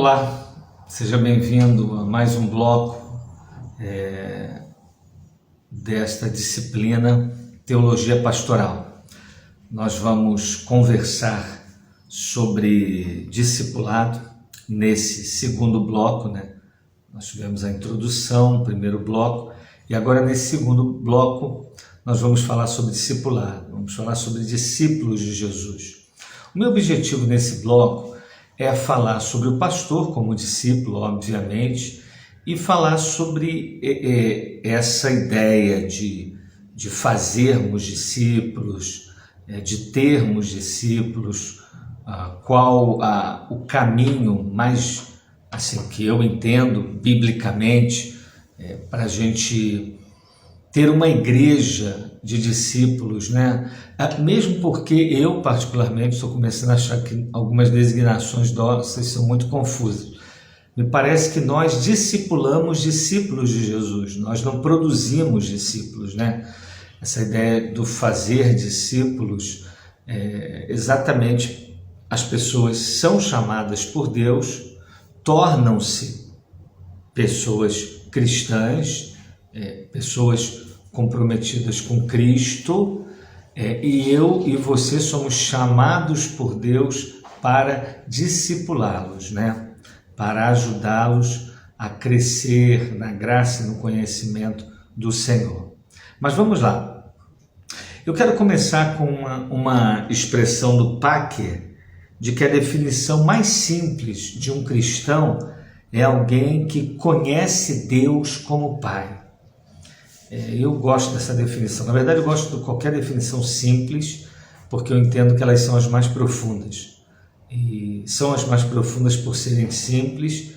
Olá, seja bem-vindo a mais um bloco desta disciplina Teologia Pastoral. Nós vamos conversar sobre discipulado nesse segundo bloco, né? Nós tivemos a introdução, o primeiro bloco, e agora nesse segundo bloco nós vamos falar sobre discipulado, vamos falar sobre discípulos de Jesus. O meu objetivo nesse bloco é falar sobre o pastor como discípulo, obviamente, e falar sobre essa ideia de fazermos discípulos, de termos discípulos, qual o caminho mais, assim, que eu entendo biblicamente, para a gente ter uma igreja de discípulos, né? Mesmo porque eu, particularmente, estou começando a achar que algumas designações nossas são muito confusas. Me parece que nós discipulamos discípulos de Jesus, nós não produzimos discípulos, né? Essa ideia do fazer discípulos, exatamente as pessoas são chamadas por Deus, tornam-se pessoas cristãs, pessoas comprometidas com Cristo, e eu e você somos chamados por Deus para discipulá-los, né? Para ajudá-los a crescer na graça e no conhecimento do Senhor. Mas vamos lá. Eu quero começar com uma expressão do Packer, de que a definição mais simples de um cristão é alguém que conhece Deus como Pai. Eu gosto dessa definição. Na verdade, eu gosto de qualquer definição simples, porque eu entendo que elas são as mais profundas. E são as mais profundas por serem simples,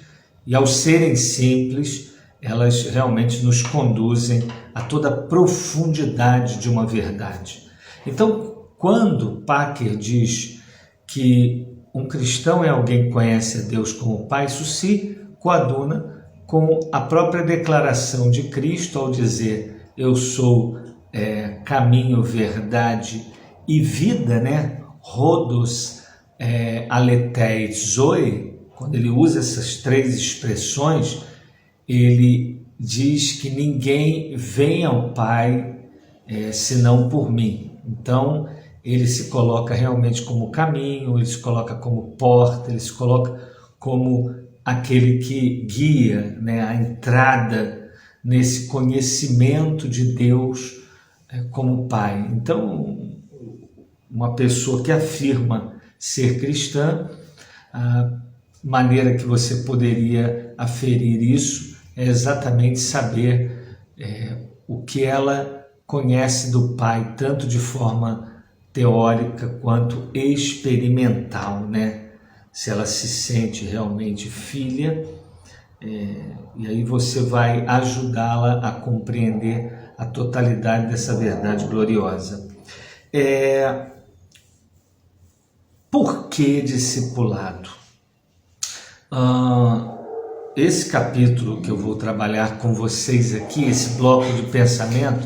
e ao serem simples, elas realmente nos conduzem a toda a profundidade de uma verdade. Então, quando Packer diz que um cristão é alguém que conhece a Deus como Pai, isso se coaduna com a própria declaração de Cristo ao dizer: eu sou caminho, verdade e vida, né? Rhodos, aletheia, zoe. Quando ele usa essas três expressões, ele diz que ninguém vem ao Pai senão por mim. Então, ele se coloca realmente como caminho, ele se coloca como porta, ele se coloca como aquele que guia, né, a entrada nesse conhecimento de Deus como Pai. Então, uma pessoa que afirma ser cristã, a maneira que você poderia aferir isso é exatamente saber o que ela conhece do Pai, tanto de forma teórica quanto experimental, né? Se ela se sente realmente filha, e aí você vai ajudá-la a compreender a totalidade dessa verdade gloriosa. Por que discipulado? Esse capítulo que eu vou trabalhar com vocês aqui, esse bloco de pensamento,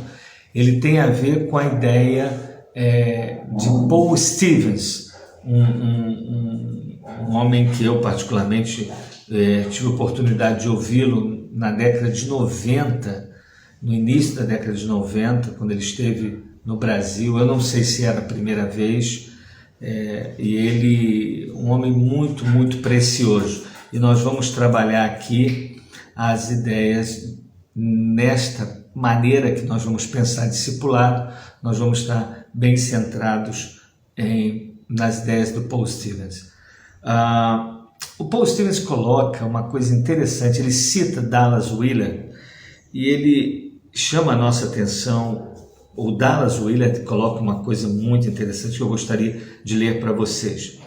ele tem a ver com a ideia de Paul Stevens, um homem que eu particularmente tive a oportunidade de ouvi-lo na década de 90, no início da década de 90, quando ele esteve no Brasil. Eu não sei se era a primeira vez, e ele, um homem muito, muito precioso. E nós vamos trabalhar aqui as ideias nesta maneira que nós vamos pensar discipulado. Nós vamos estar bem centrados nas ideias do Paul Stevens. O Paul Stevens coloca uma coisa interessante, ele cita Dallas Willard e ele chama a nossa atenção. O Dallas Willard coloca uma coisa muito interessante que eu gostaria de ler para vocês.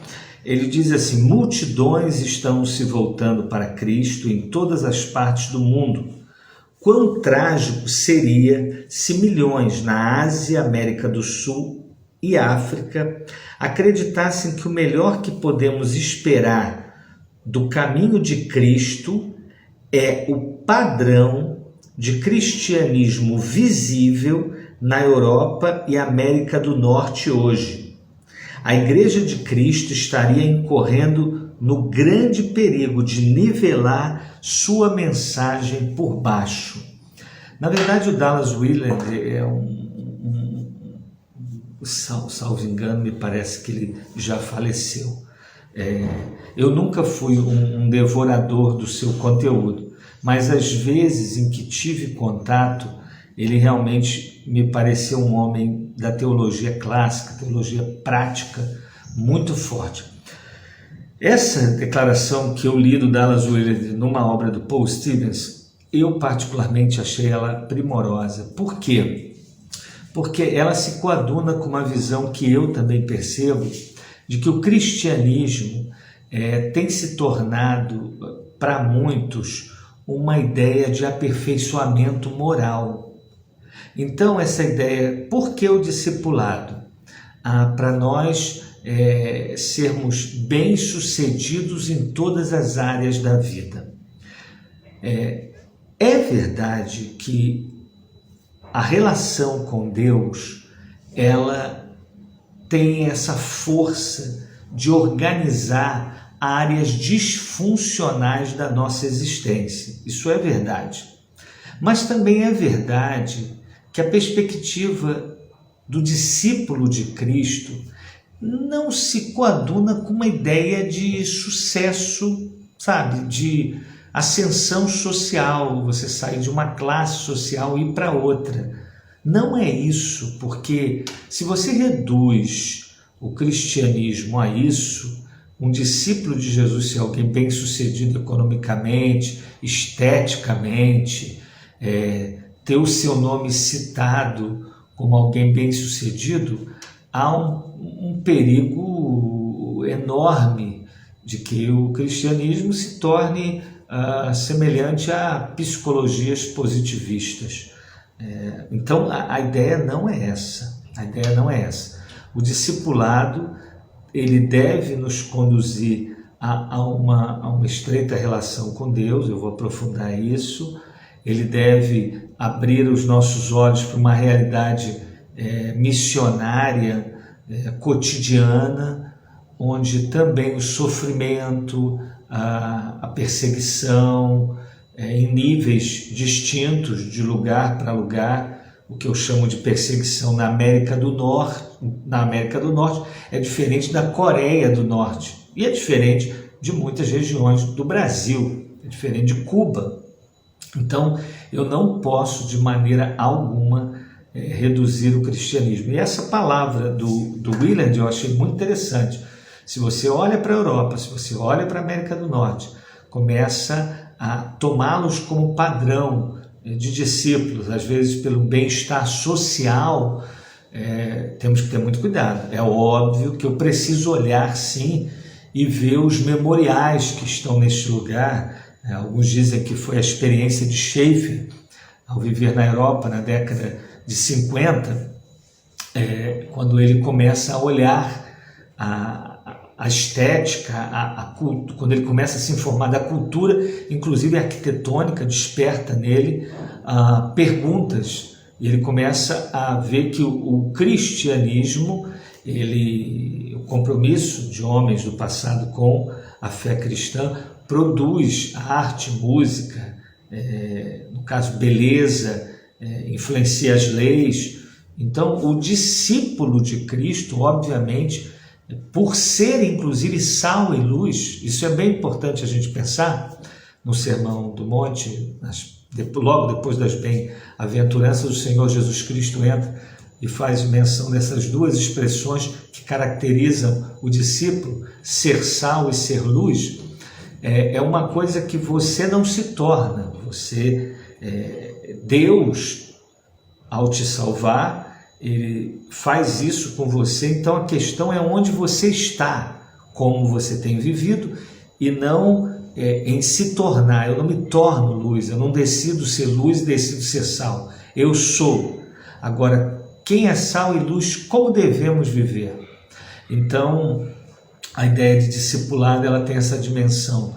Ele diz assim: multidões estão se voltando para Cristo em todas as partes do mundo. Quão trágico seria se milhões na Ásia, América do Sul e África acreditassem que o melhor que podemos esperar do caminho de Cristo é o padrão de cristianismo visível na Europa e América do Norte hoje. A Igreja de Cristo estaria incorrendo no grande perigo de nivelar sua mensagem por baixo. Na verdade, o Dallas Willard é salvo engano, me parece que ele já faleceu. Eu nunca fui um devorador do seu conteúdo, mas às vezes em que tive contato, ele realmente me pareceu um homem da teologia clássica, teologia prática, muito forte. Essa declaração que eu li do Dallas Willard numa obra do Paul Stevens, eu particularmente achei ela primorosa. Por quê? Porque ela se coaduna com uma visão que eu também percebo, de que o cristianismo tem se tornado, para muitos, uma ideia de aperfeiçoamento moral. Então, essa ideia, por que o discipulado? Para nós sermos bem-sucedidos em todas as áreas da vida. É verdade que a relação com Deus, ela tem essa força de organizar áreas disfuncionais da nossa existência. Isso é verdade. Mas também é verdade que a perspectiva do discípulo de Cristo não se coaduna com uma ideia de sucesso, sabe, de ascensão social, você sair de uma classe social e ir para outra. Não é isso, porque se você reduz o cristianismo a isso, um discípulo de Jesus ser alguém bem-sucedido economicamente, esteticamente, ter o seu nome citado como alguém bem-sucedido, há um perigo enorme de que o cristianismo se torne semelhante a psicologias positivistas. Então a ideia não é essa. A ideia não é essa. O discipulado, ele deve nos conduzir a uma estreita relação com Deus. Eu vou aprofundar isso. Ele deve abrir os nossos olhos para uma realidade missionária, cotidiana, onde também o sofrimento, a perseguição, em níveis distintos de lugar para lugar, o que eu chamo de perseguição na América do Norte é diferente da Coreia do Norte e é diferente de muitas regiões do Brasil, é diferente de Cuba. Então, eu não posso de maneira alguma reduzir o cristianismo. E essa palavra do Willard eu achei muito interessante. Se você olha para a Europa, se você olha para a América do Norte, começa a tomá-los como padrão de discípulos, às vezes pelo bem-estar social, temos que ter muito cuidado. É óbvio que eu preciso olhar sim e ver os memoriais que estão neste lugar. Alguns dizem que foi a experiência de Schaeffer ao viver na Europa na década de 50, quando ele começa a olhar a estética, quando ele começa a se informar da cultura, inclusive arquitetônica, desperta nele perguntas, e ele começa a ver que o cristianismo, o compromisso de homens do passado com a fé cristã, produz arte, música, no caso beleza, influencia as leis. Então o discípulo de Cristo, obviamente, por ser inclusive sal e luz, isso é bem importante a gente pensar no Sermão do Monte, logo depois das bem-aventuranças, o Senhor Jesus Cristo entra e faz menção dessas duas expressões que caracterizam o discípulo, ser sal e ser luz. É uma coisa que você não se torna, Deus, ao te salvar, Ele faz isso com você. Então a questão é onde você está, como você tem vivido, e não em se tornar. Eu não me torno luz, eu não decido ser luz e decido ser sal, eu sou. Agora, quem é sal e luz, como devemos viver? Então a ideia de discipulado, ela tem essa dimensão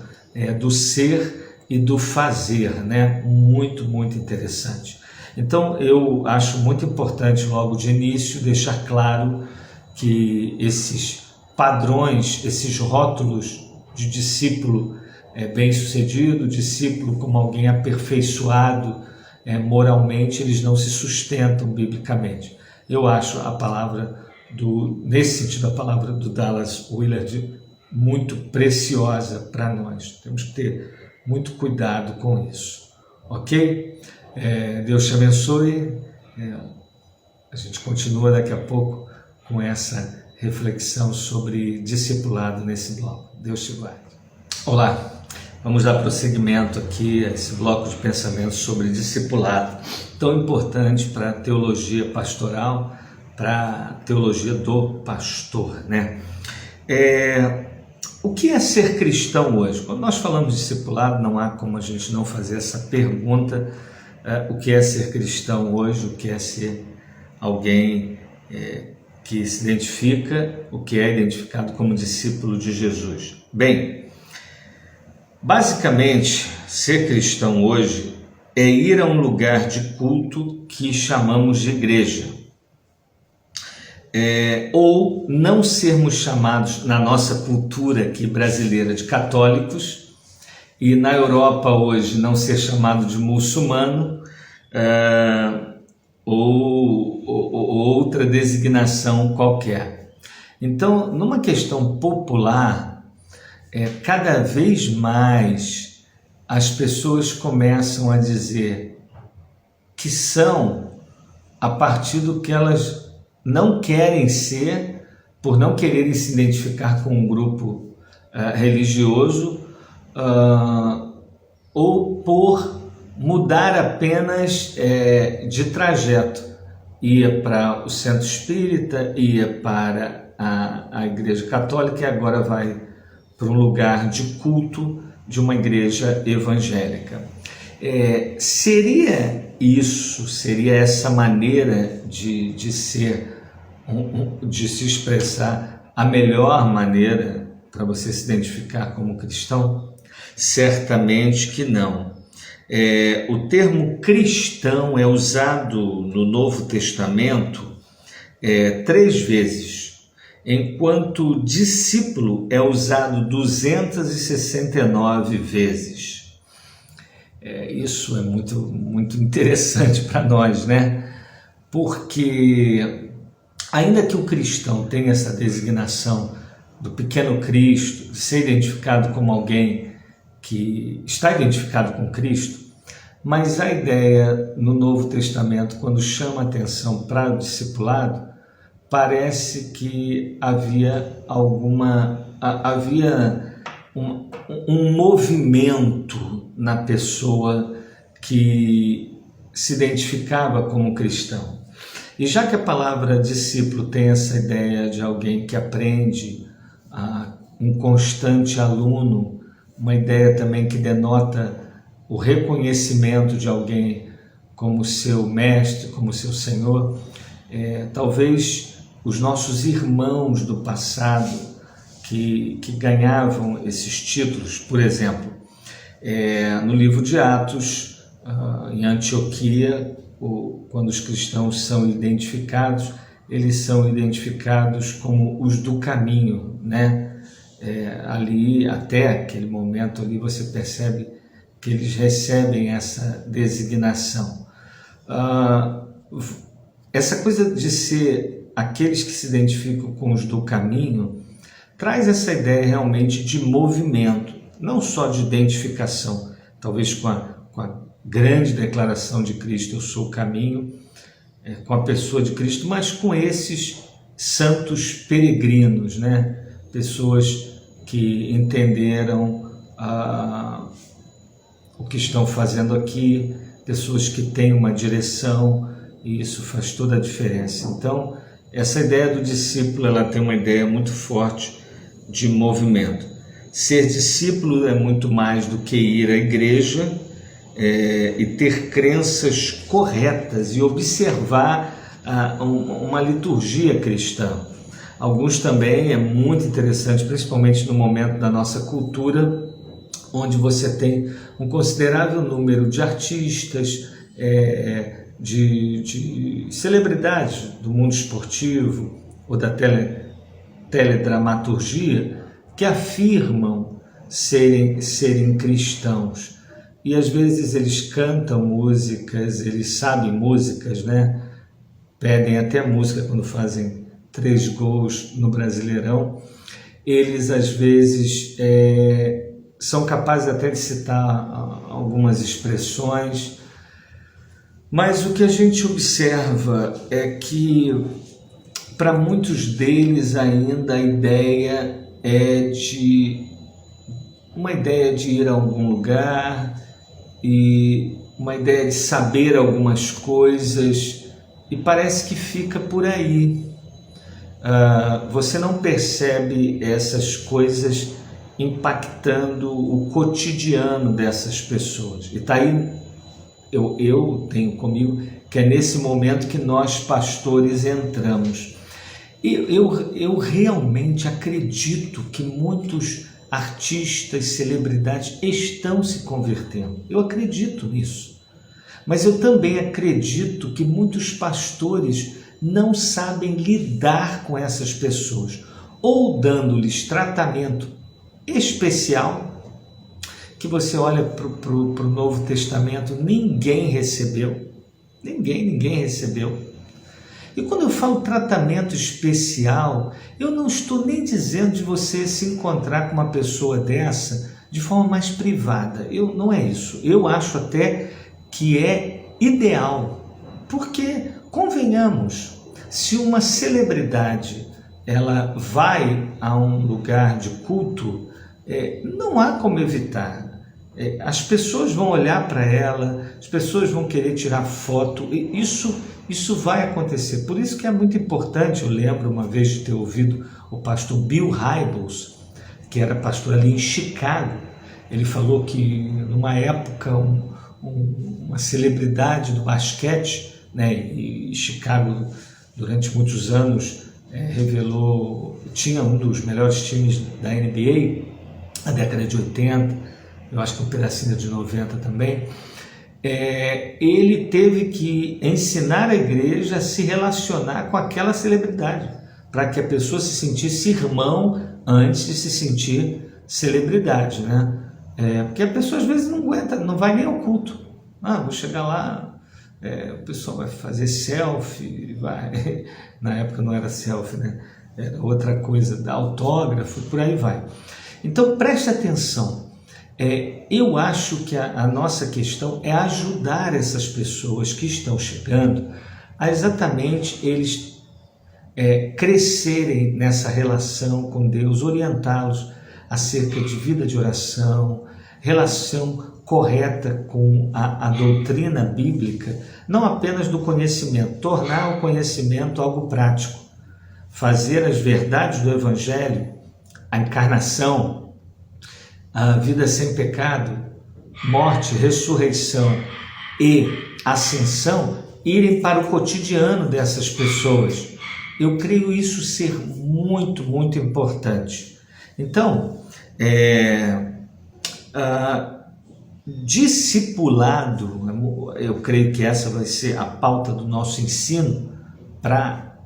do ser e do fazer, né? Muito, muito interessante. Então eu acho muito importante logo de início deixar claro que esses padrões, esses rótulos de discípulo bem-sucedido, discípulo como alguém aperfeiçoado moralmente, eles não se sustentam biblicamente. Eu acho a palavra nesse sentido, a palavra do Dallas Willard muito preciosa para nós. Temos que ter muito cuidado com isso, ok? Deus te abençoe. A gente continua daqui a pouco com essa reflexão sobre discipulado nesse bloco. Deus te guarde. Olá, vamos dar prosseguimento aqui a esse bloco de pensamentos sobre discipulado, tão importante para a teologia pastoral, para a teologia do pastor, né? O que é ser cristão hoje? Quando nós falamos de discipulado, não há como a gente não fazer essa pergunta: o que é ser cristão hoje? O que é ser alguém que se identifica, o que é identificado como discípulo de Jesus? Bem, basicamente, ser cristão hoje é ir a um lugar de culto que chamamos de igreja. Ou não sermos chamados, na nossa cultura aqui brasileira, de católicos, e na Europa hoje não ser chamado de muçulmano, ou outra designação qualquer. Então, numa questão popular, cada vez mais as pessoas começam a dizer que são a partir do que elas não querem ser, por não quererem se identificar com um grupo religioso, ou por mudar apenas de trajeto. Ia para o centro espírita, ia para a igreja católica e agora vai para um lugar de culto de uma igreja evangélica. Seria essa maneira de ser, de se expressar a melhor maneira para você se identificar como cristão? Certamente que não. O termo cristão é usado no Novo Testamento 3 vezes, enquanto discípulo é usado 269 vezes. Isso é muito interessante para nós, né? Porque ainda que o cristão tenha essa designação do pequeno Cristo, de ser identificado como alguém que está identificado com Cristo, mas a ideia no Novo Testamento, quando chama atenção para o discipulado, parece que havia um movimento na pessoa que se identificava como cristão. E já que a palavra discípulo tem essa ideia de alguém que aprende, um constante aluno, uma ideia também que denota o reconhecimento de alguém como seu mestre, como seu senhor, talvez os nossos irmãos do passado que ganhavam esses títulos, por exemplo, no livro de Atos, em Antioquia, quando os cristãos são identificados, eles são identificados como os do caminho, né? Ali, até aquele momento ali, você percebe que eles recebem essa designação. Essa coisa de ser aqueles que se identificam com os do caminho traz essa ideia realmente de movimento, não só de identificação, talvez com a grande declaração de Cristo, eu sou o caminho, com a pessoa de Cristo, mas com esses santos peregrinos, né? Pessoas que entenderam o que estão fazendo aqui, pessoas que têm uma direção, e isso faz toda a diferença. Então, essa ideia do discípulo, ela tem uma ideia muito forte de movimento. Ser discípulo é muito mais do que ir à igreja e ter crenças corretas e observar uma liturgia cristã. Alguns também é muito interessante, principalmente no momento da nossa cultura, onde você tem um considerável número de artistas, de celebridades do mundo esportivo ou da teledramaturgia que afirmam serem cristãos. E às vezes eles cantam músicas, eles sabem músicas, né? Pedem até música quando fazem 3 gols no Brasileirão. Eles às vezes são capazes até de citar algumas expressões, mas o que a gente observa é que para muitos deles ainda a ideia é uma ideia de ir a algum lugar e uma ideia de saber algumas coisas, e parece que fica por aí. Você não percebe essas coisas impactando o cotidiano dessas pessoas. E tá aí, eu tenho comigo que é nesse momento que nós pastores entramos. Eu realmente acredito que muitos artistas, celebridades estão se convertendo. Eu acredito nisso. Mas eu também acredito que muitos pastores não sabem lidar com essas pessoas, ou dando-lhes tratamento especial, que você olha para o Novo Testamento, ninguém recebeu. Ninguém recebeu. E quando eu falo tratamento especial, eu não estou nem dizendo de você se encontrar com uma pessoa dessa de forma mais privada. Não é isso. Eu acho até que é ideal, porque, convenhamos, se uma celebridade ela vai a um lugar de culto, não há como evitar. As pessoas vão olhar para ela, as pessoas vão querer tirar foto, e isso vai acontecer. Por isso que é muito importante. Eu lembro uma vez de ter ouvido o pastor Bill Hybels, que era pastor ali em Chicago. Ele falou que numa época uma celebridade do basquete, né, e Chicago durante muitos anos tinha um dos melhores times da NBA, na década de 80, eu acho que um pedacinho de 90 também. Ele teve que ensinar a igreja a se relacionar com aquela celebridade, para que a pessoa se sentisse irmão antes de se sentir celebridade, né? Porque a pessoa às vezes não aguenta, não vai nem ao culto. Vou chegar lá, o pessoal vai fazer selfie, na época não era selfie, né? Era outra coisa, dar autógrafo, por aí vai. Então preste atenção. Eu acho que a nossa questão é ajudar essas pessoas que estão chegando a exatamente eles crescerem nessa relação com Deus, orientá-los acerca de vida de oração, relação correta com a doutrina bíblica, não apenas do conhecimento, tornar o conhecimento algo prático, fazer as verdades do Evangelho, a encarnação, a vida sem pecado, morte, ressurreição e ascensão, irem para o cotidiano dessas pessoas. Eu creio isso ser muito, muito importante. Então, discipulado, eu creio que essa vai ser a pauta do nosso ensino para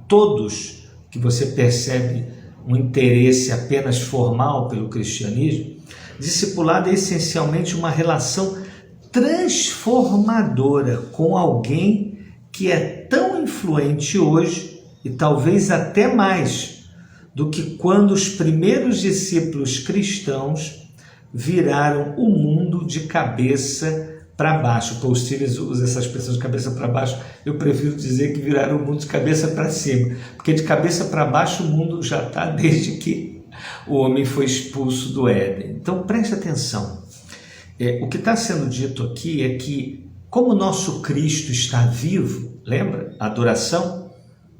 todos que você percebe um interesse apenas formal pelo cristianismo. Discipulado é essencialmente uma relação transformadora com alguém que é tão influente hoje, e talvez até mais, do que quando os primeiros discípulos cristãos viraram o mundo de cabeça para baixo. Paul Stevens usa essa expressão de cabeça para baixo. Eu prefiro dizer que viraram o mundo de cabeça para cima, porque de cabeça para baixo o mundo já está desde que o homem foi expulso do Éden. Então preste atenção. O que está sendo dito aqui é que, como o nosso Cristo está vivo, lembra? A adoração,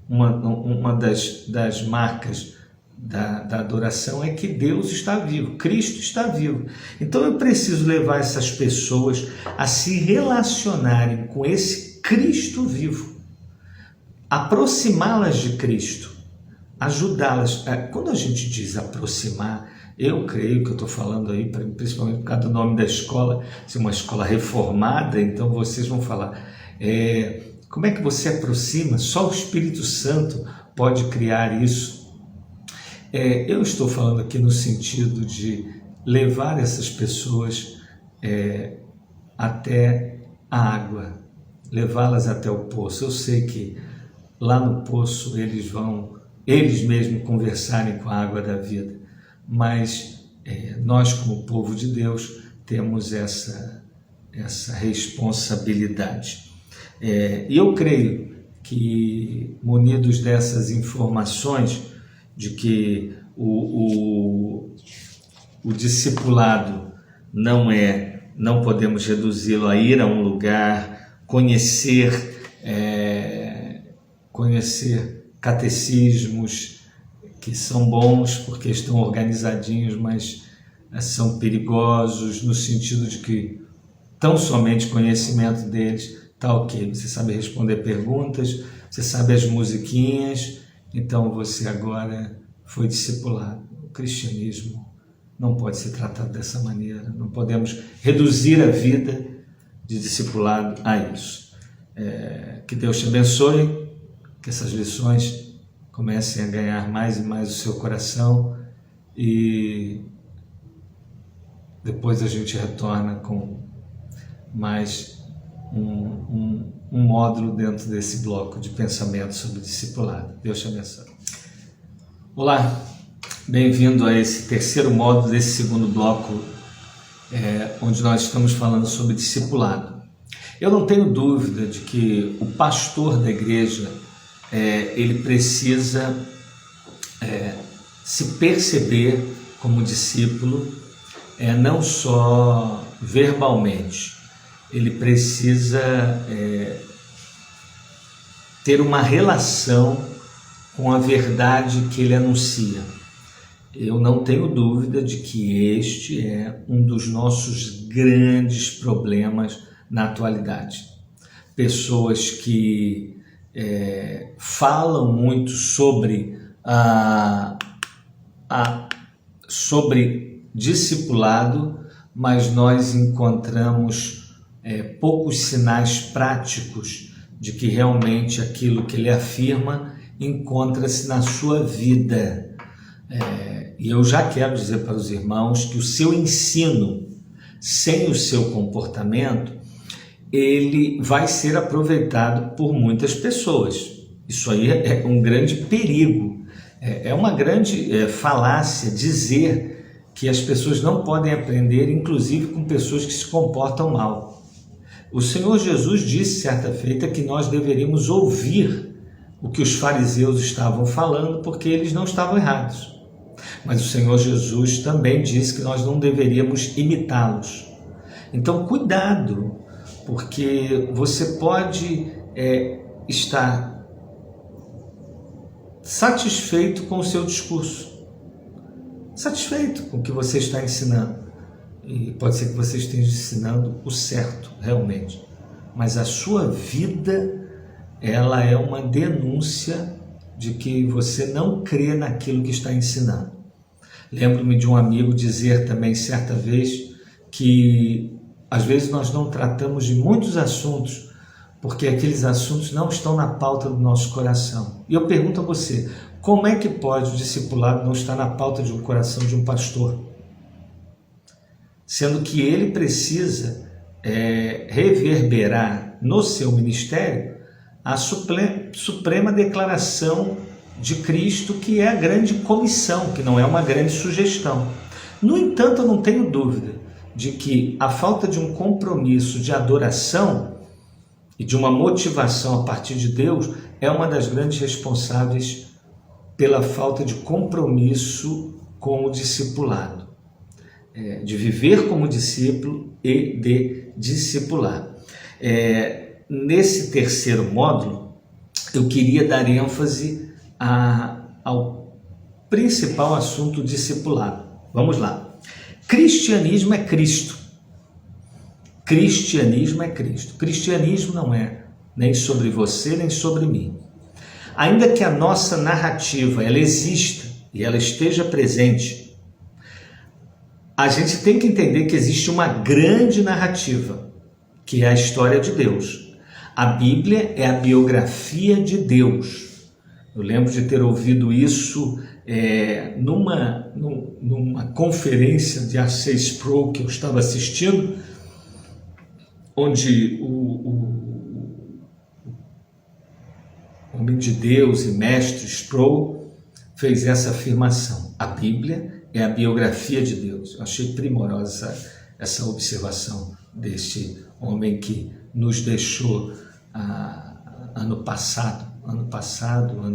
uma das marcas da adoração é que Deus está vivo, Cristo está vivo. Então eu preciso levar essas pessoas a se relacionarem com esse Cristo vivo, aproximá-las de Cristo, ajudá-las. Quando a gente diz aproximar, eu creio que eu estou falando aí, principalmente por causa do nome da escola, se uma escola reformada, então vocês vão falar, como é que você aproxima? Só o Espírito Santo pode criar isso. Eu estou falando aqui no sentido de levar essas pessoas até a água, levá-las até o poço. Eu sei que lá no poço eles vão, eles mesmos, conversarem com a água da vida, mas nós, como povo de Deus, temos essa responsabilidade. E eu creio que, munidos dessas informações, de que o discipulado não podemos reduzi-lo a ir a um lugar, conhecer catecismos que são bons porque estão organizadinhos, mas são perigosos no sentido de que tão somente conhecimento deles está ok. Você sabe responder perguntas, você sabe as musiquinhas, então você agora foi discipulado. O cristianismo não pode ser tratado dessa maneira, não podemos reduzir a vida de discipulado a isso. Que Deus te abençoe, que essas lições comecem a ganhar mais e mais o seu coração, e depois a gente retorna com mais um módulo dentro desse bloco de pensamento sobre discipulado. Deus te abençoe. Olá, bem-vindo a esse terceiro módulo desse segundo bloco, onde nós estamos falando sobre discipulado. Eu não tenho dúvida de que o pastor da igreja, ele precisa se perceber como discípulo, não só verbalmente, ele precisa ter uma relação com a verdade que ele anuncia. Eu não tenho dúvida de que este é um dos nossos grandes problemas na atualidade. Pessoas que falam muito sobre discipulado, mas nós encontramos poucos sinais práticos de que realmente aquilo que ele afirma encontra-se na sua vida. E eu já quero dizer para os irmãos que o seu ensino, sem o seu comportamento, ele vai ser aproveitado por muitas pessoas. Isso aí é um grande perigo, é uma grande falácia dizer que as pessoas não podem aprender, inclusive com pessoas que se comportam mal. O Senhor Jesus disse certa feita que nós deveríamos ouvir o que os fariseus estavam falando, porque eles não estavam errados. Mas o Senhor Jesus também disse que nós não deveríamos imitá-los. Então, cuidado, porque você pode estar satisfeito com o seu discurso, satisfeito com o que você está ensinando. E pode ser que você esteja ensinando o certo, realmente. Mas a sua vida, ela é uma denúncia de que você não crê naquilo que está ensinando. Lembro-me de um amigo dizer também certa vez que às vezes nós não tratamos de muitos assuntos porque aqueles assuntos não estão na pauta do nosso coração. E eu pergunto a você, como é que pode o discipulado não estar na pauta de um coração de um pastor? Sendo que ele precisa reverberar no seu ministério a suprema declaração de Cristo, que é a grande comissão, que não é uma grande sugestão. No entanto, eu não tenho dúvida de que a falta de um compromisso de adoração e de uma motivação a partir de Deus é uma das grandes responsáveis pela falta de compromisso com o discipulado. De viver como discípulo e de discipular. Nesse terceiro módulo, eu queria dar ênfase ao principal assunto discipulado. Vamos lá. Cristianismo é Cristo. Cristianismo é Cristo. Cristianismo não é nem sobre você, nem sobre mim. Ainda que a nossa narrativa ela exista e ela esteja presente, a gente tem que entender que existe uma grande narrativa, que é a história de Deus. A Bíblia é a biografia de Deus. Eu lembro de ter ouvido isso numa conferência de A6 Pro que eu estava assistindo, onde o homem de Deus e mestre Sproul fez essa afirmação: a Bíblia é a biografia de Deus. Eu achei primorosa essa observação deste homem que nos deixou ano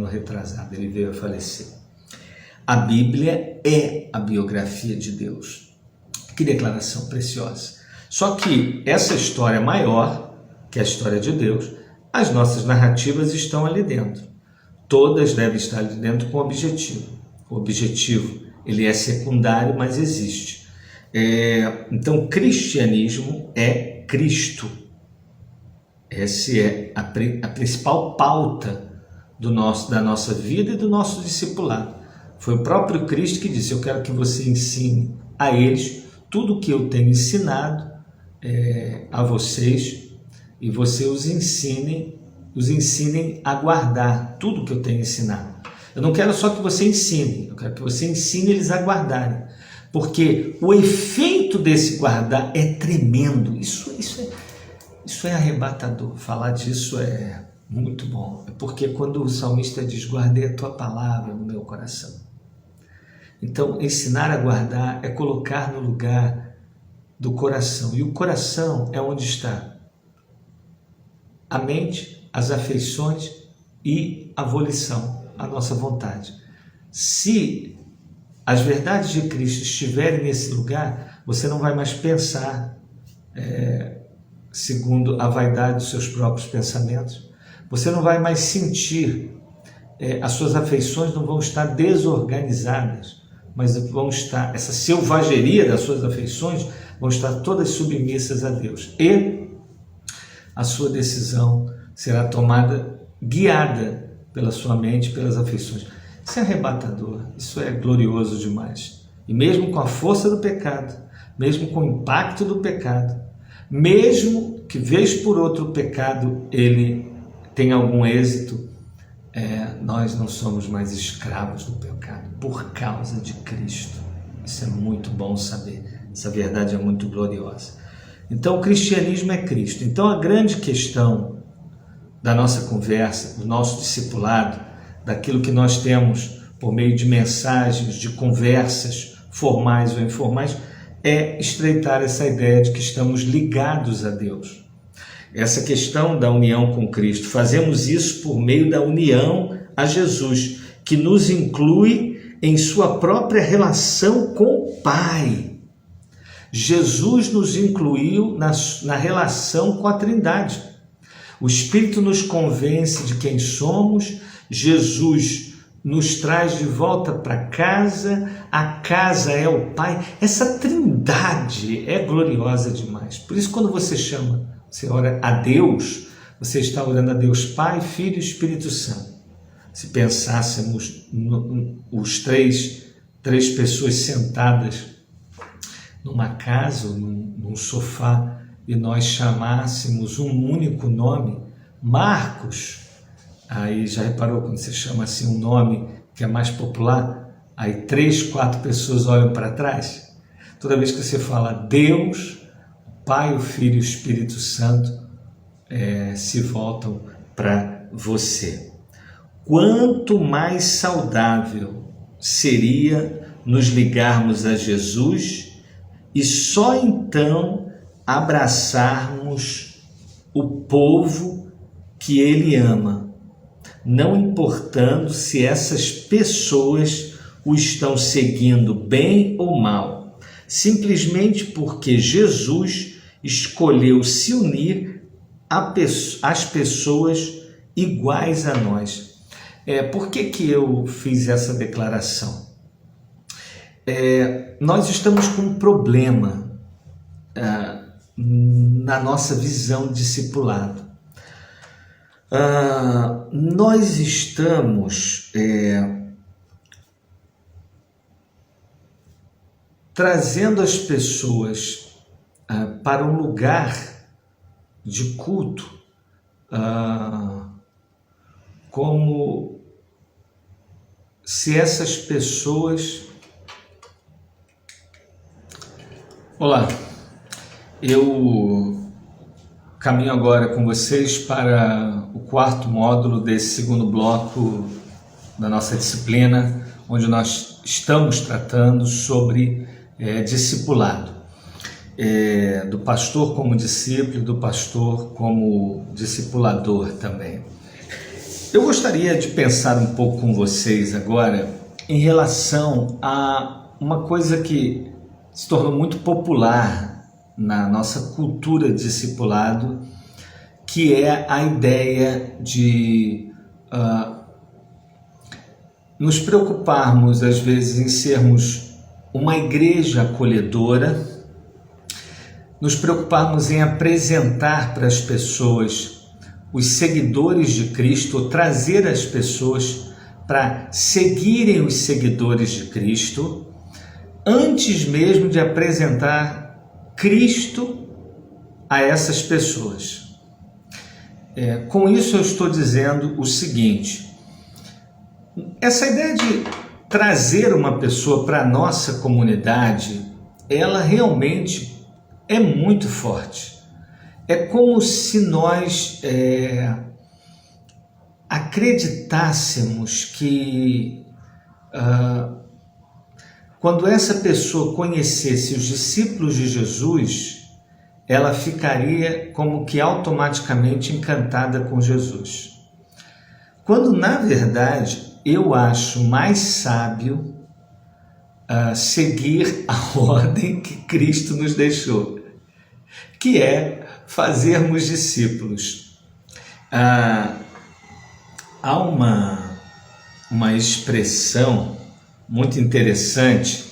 retrasado, ele veio a falecer. A Bíblia é a biografia de Deus. Que declaração preciosa. Só que essa história maior, que é a história de Deus, as nossas narrativas estão ali dentro. Todas devem estar ali dentro com objetivo. O objetivo, ele é secundário, mas existe. Então, cristianismo é Cristo. Essa é a principal pauta da nossa vida e do nosso discipulado. Foi o próprio Cristo que disse: eu quero que você ensine a eles tudo o que eu tenho ensinado a vocês, e você os ensinem a guardar tudo o que eu tenho ensinado. Eu não quero só que você ensine, eu quero que você ensine eles a guardarem, porque o efeito desse guardar é tremendo. Isso é arrebatador. Falar disso é muito bom, porque quando o salmista diz: guardei a tua palavra no meu coração. Então, ensinar a guardar é colocar no lugar do coração. E o coração é onde está a mente, as afeições e a volição, a nossa vontade. Se as verdades de Cristo estiverem nesse lugar, você não vai mais pensar segundo a vaidade dos seus próprios pensamentos. Você não vai mais sentir, as suas afeições não vão estar desorganizadas, mas vão estar, essa selvageria das suas afeições vão estar todas submissas a Deus. E a sua decisão será tomada, guiada pela sua mente, pelas afeições. Isso é arrebatador, isso é glorioso demais. E mesmo com a força do pecado, mesmo com o impacto do pecado, mesmo que vez por outra o pecado ele tenha algum êxito, nós não somos mais escravos do pecado por causa de Cristo. Isso é muito bom saber, essa verdade é muito gloriosa. Então o cristianismo é Cristo. Então a grande questão da nossa conversa, do nosso discipulado, daquilo que nós temos por meio de mensagens, de conversas formais ou informais, é estreitar essa ideia de que estamos ligados a Deus. Essa questão da união com Cristo, fazemos isso por meio da união a Jesus, que nos inclui em sua própria relação com o Pai. Jesus nos incluiu na relação com a Trindade. O Espírito nos convence de quem somos, Jesus nos traz de volta para casa, a casa é o Pai. Essa Trindade é gloriosa demais. Por isso, quando você ora a Deus, você está orando a Deus Pai, Filho e Espírito Santo. Se pensássemos os três pessoas sentadas numa casa ou num sofá e nós chamássemos um único nome, Marcos, aí já reparou quando você chama assim um nome que é mais popular, aí 3, 4 pessoas olham para trás? Toda vez que você fala Deus, Pai, o Filho e o Espírito Santo se voltam para você. Quanto mais saudável seria nos ligarmos a Jesus e só então abraçarmos o povo que Ele ama, não importando se essas pessoas o estão seguindo bem ou mal, simplesmente porque Jesus escolheu se unir às pessoas iguais a nós. Por que eu fiz essa declaração? Nós estamos com um problema na nossa visão de discipulado. Nós estamos trazendo as pessoas para um lugar de culto como se essas pessoas... Olá, eu caminho agora com vocês para o quarto módulo desse segundo bloco da nossa disciplina, onde nós estamos tratando sobre discipulado. Do pastor como discípulo, do pastor como discipulador também. Eu gostaria de pensar um pouco com vocês agora em relação a uma coisa que se tornou muito popular na nossa cultura de discipulado, que é a ideia de nos preocuparmos, às vezes, em sermos uma igreja acolhedora, nos preocuparmos em apresentar para as pessoas os seguidores de Cristo, ou trazer as pessoas para seguirem os seguidores de Cristo, antes mesmo de apresentar Cristo a essas pessoas. Com isso eu estou dizendo o seguinte: essa ideia de trazer uma pessoa para a nossa comunidade, ela realmente é muito forte. É como se nós acreditássemos que quando essa pessoa conhecesse os discípulos de Jesus, ela ficaria como que automaticamente encantada com Jesus. Quando, na verdade, eu acho mais sábio seguir a ordem que Cristo nos deixou, que é fazermos discípulos. Há uma expressão muito interessante,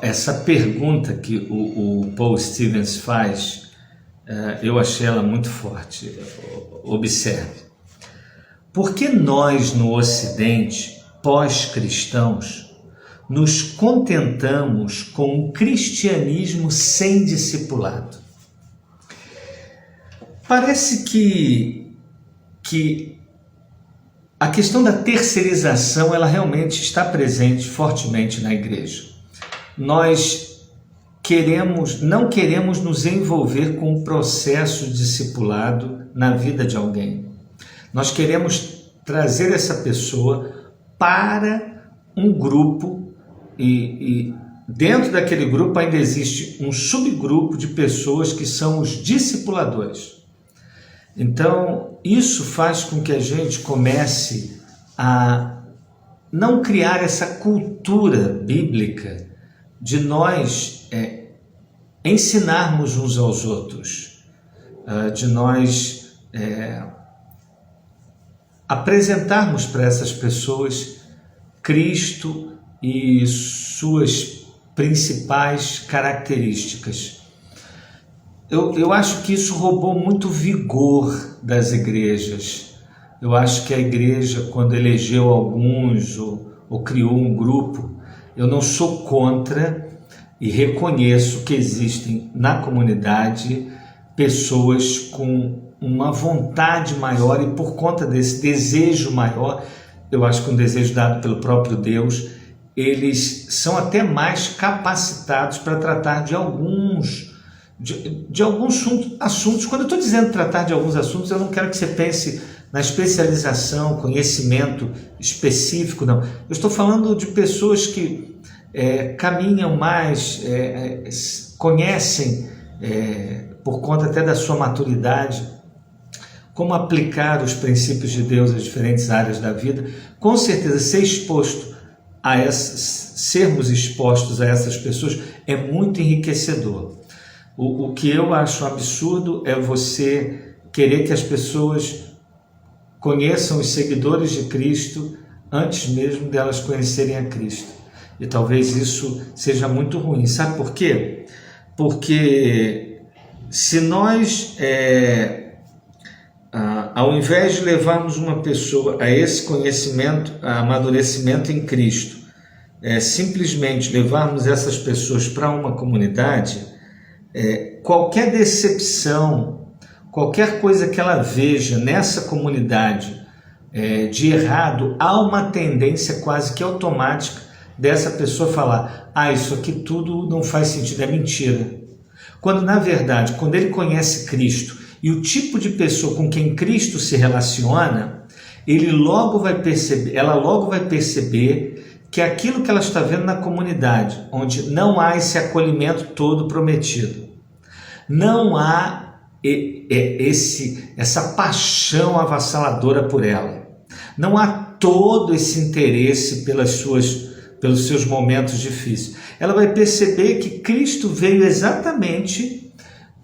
essa pergunta que o Paul Stevens faz, eu achei ela muito forte. Observe. Por que nós no Ocidente, pós-cristãos, nos contentamos com um cristianismo sem discipulado? Parece que a questão da terceirização, ela realmente está presente fortemente na igreja. Nós não queremos nos envolver com o processo de discipulado na vida de alguém. Nós queremos trazer essa pessoa para um grupo e dentro daquele grupo ainda existe um subgrupo de pessoas que são os discipuladores. Então, isso faz com que a gente comece a não criar essa cultura bíblica de nós ensinarmos uns aos outros, de nós apresentarmos para essas pessoas Cristo e suas principais características. Eu acho que isso roubou muito vigor das igrejas. Eu acho que a igreja, quando elegeu alguns ou criou um grupo, eu não sou contra e reconheço que existem na comunidade pessoas com uma vontade maior e por conta desse desejo maior, eu acho que um desejo dado pelo próprio Deus, eles são até mais capacitados para tratar de alguns assuntos. Quando eu estou dizendo tratar de alguns assuntos, eu não quero que você pense na especialização, conhecimento específico, não. Eu estou falando de pessoas que caminham mais, conhecem, por conta até da sua maturidade, como aplicar os princípios de Deus às diferentes áreas da vida. Com certeza, sermos expostos a essas pessoas é muito enriquecedor. O que eu acho absurdo é você querer que as pessoas conheçam os seguidores de Cristo antes mesmo delas conhecerem a Cristo. E talvez isso seja muito ruim. Sabe por quê? Porque se nós, ao invés de levarmos uma pessoa a esse conhecimento, a amadurecimento em Cristo, simplesmente levarmos essas pessoas para uma comunidade, qualquer decepção, qualquer coisa que ela veja nessa comunidade de errado, há uma tendência quase que automática dessa pessoa falar: ah, isso aqui tudo não faz sentido, é mentira. Quando na verdade, quando ele conhece Cristo e o tipo de pessoa com quem Cristo se relaciona, ela logo vai perceber que aquilo que ela está vendo na comunidade, onde não há esse acolhimento todo prometido, não há essa paixão avassaladora por ela, não há todo esse interesse pelos seus momentos difíceis. Ela vai perceber que Cristo veio exatamente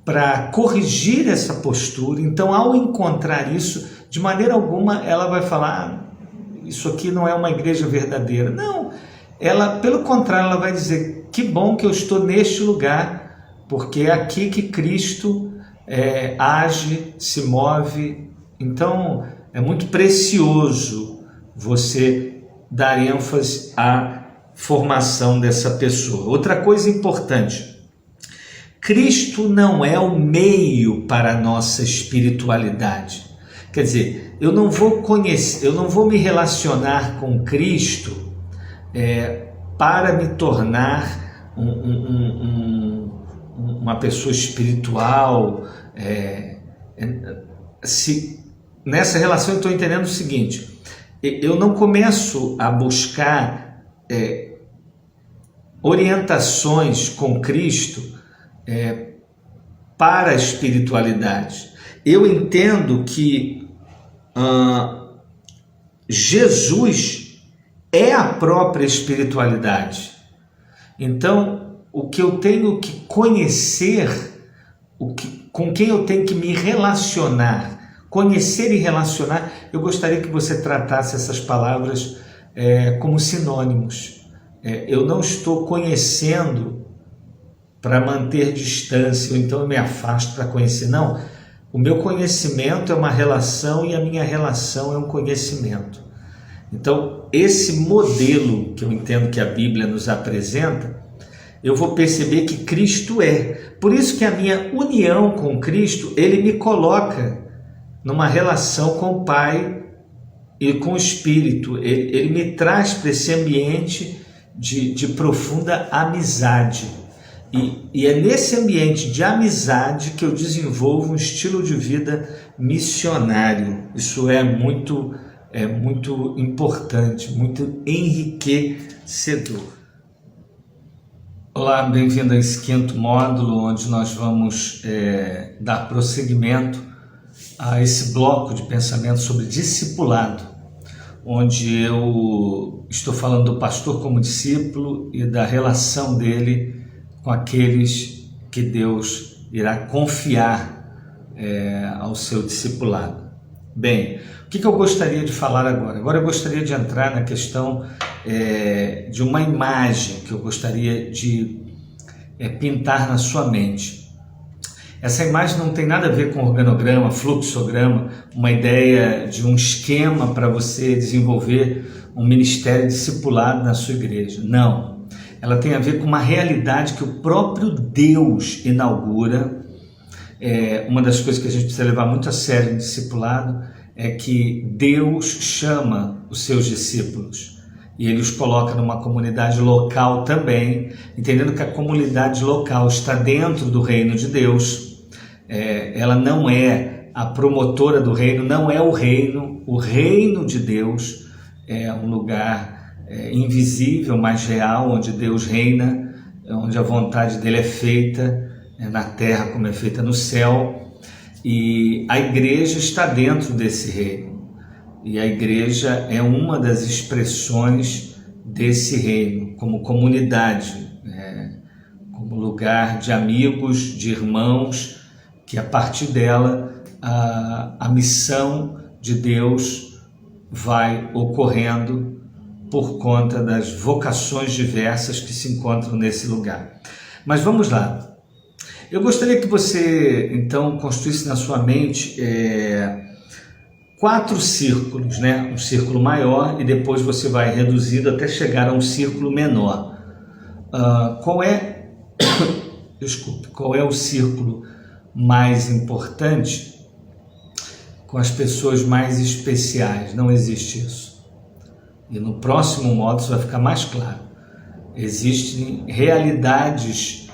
para corrigir essa postura. Então, ao encontrar isso, de maneira alguma ela vai falar: isso aqui não é uma igreja verdadeira. Não, pelo contrário, ela vai dizer: que bom que eu estou neste lugar, porque é aqui que Cristo age, se move. Então, é muito precioso você dar ênfase à formação dessa pessoa. Outra coisa importante: Cristo não é o meio para a nossa espiritualidade. Quer dizer, eu não vou me relacionar com Cristo para me tornar uma pessoa espiritual. Nessa relação eu estou entendendo o seguinte: eu não começo a buscar orientações com Cristo para a espiritualidade. Eu entendo que Jesus é a própria espiritualidade. Então, o que eu tenho que conhecer, com quem eu tenho que me relacionar, conhecer e relacionar, eu gostaria que você tratasse essas palavras como sinônimos. Eu não estou conhecendo para manter distância, ou então eu me afasto para conhecer. Não, o meu conhecimento é uma relação e a minha relação é um conhecimento. Então, esse modelo que eu entendo que a Bíblia nos apresenta, eu vou perceber que Cristo é. Por isso que a minha união com Cristo, ele me coloca numa relação com o Pai e com o Espírito. Ele me traz para esse ambiente de profunda amizade. E é nesse ambiente de amizade que eu desenvolvo um estilo de vida missionário. Isso é muito importante, muito enriquecedor. Olá, bem-vindo a esse quinto módulo, onde nós vamos dar prosseguimento a esse bloco de pensamento sobre discipulado, onde eu estou falando do pastor como discípulo e da relação dele com aqueles que Deus irá confiar ao seu discipulado. Bem, o que eu gostaria de falar agora? Agora eu gostaria de entrar na questão de uma imagem que eu gostaria de pintar na sua mente. Essa imagem não tem nada a ver com organograma, fluxograma, uma ideia de um esquema para você desenvolver um ministério discipulado na sua igreja. Não. Ela tem a ver com uma realidade que o próprio Deus inaugura. Uma das coisas que a gente precisa levar muito a sério no discipulado é que Deus chama os seus discípulos e Ele os coloca numa comunidade local também, entendendo que a comunidade local está dentro do reino de Deus. Ela não é a promotora do reino, não é o reino de Deus é um lugar invisível, mas real, onde Deus reina, onde a vontade dele é feita na terra como é feita no céu, e a igreja está dentro desse reino, e a igreja é uma das expressões desse reino, como comunidade, como lugar de amigos, de irmãos, que a partir dela a missão de Deus vai ocorrendo por conta das vocações diversas que se encontram nesse lugar. Mas vamos lá. Eu gostaria que você, então, construísse na sua mente 4 círculos, né? Um círculo maior e depois você vai reduzindo até chegar a um círculo menor. Qual é o círculo mais importante? com as pessoas mais especiais. Não existe isso. E no próximo módulo isso vai ficar mais claro. Existem realidades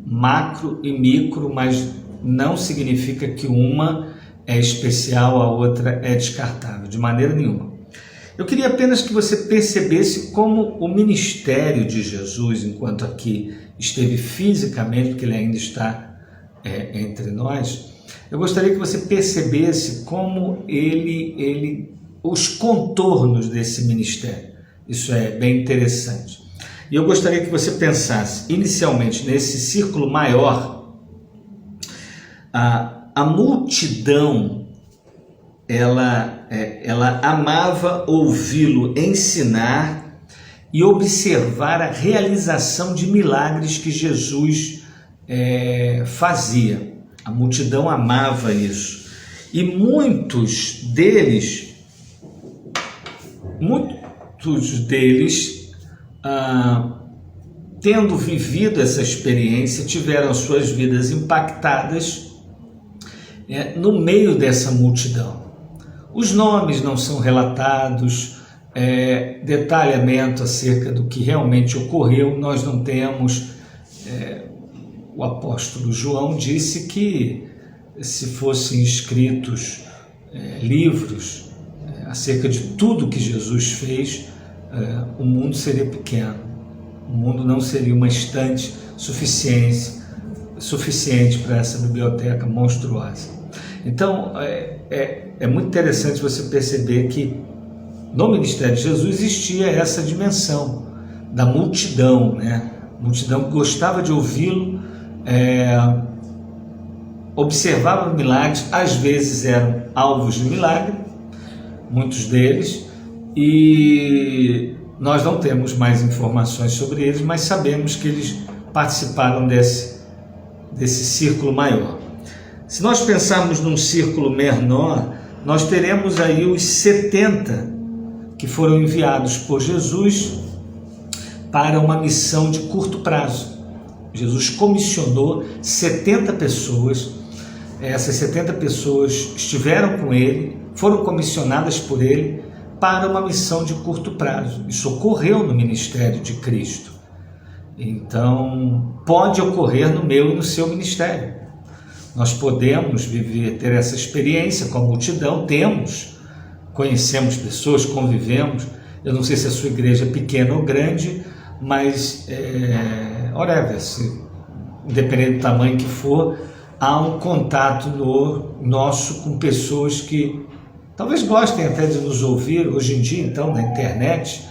macro e micro, mas não significa que uma é especial, a outra é descartável, de maneira nenhuma. Eu queria apenas que você percebesse como o ministério de Jesus, enquanto aqui esteve fisicamente, porque ele ainda está entre nós, eu gostaria que você percebesse como os contornos desse ministério. Isso é bem interessante. E eu gostaria que você pensasse, inicialmente, nesse círculo maior. A multidão, ela amava ouvi-lo ensinar e observar a realização de milagres que Jesus fazia. A multidão amava isso. E muitos deles, tendo vivido essa experiência, tiveram suas vidas impactadas no meio dessa multidão. Os nomes não são relatados, detalhamento acerca do que realmente ocorreu nós não temos. O apóstolo João disse que se fossem escritos livros acerca de tudo que Jesus fez, o mundo seria pequeno. O mundo não seria uma estante suficiente para essa biblioteca monstruosa. Então, é muito interessante você perceber que no ministério de Jesus existia essa dimensão da multidão, né? A multidão que gostava de ouvi-lo, observava milagres, às vezes eram alvos de milagre, muitos deles, e nós não temos mais informações sobre eles, mas sabemos que eles participaram desse círculo maior. Se nós pensarmos num círculo menor, nós teremos aí os 70 que foram enviados por Jesus para uma missão de curto prazo. Jesus comissionou 70 pessoas, essas 70 pessoas estiveram com ele, foram comissionadas por ele para uma missão de curto prazo. Isso ocorreu no ministério de Cristo. Então, pode ocorrer no meu e no seu ministério. Nós podemos ter essa experiência com a multidão, conhecemos pessoas, convivemos. Eu não sei se a sua igreja é pequena ou grande, mas, independente do tamanho que for, há um contato nosso com pessoas que talvez gostem até de nos ouvir. Hoje em dia, então, na internet,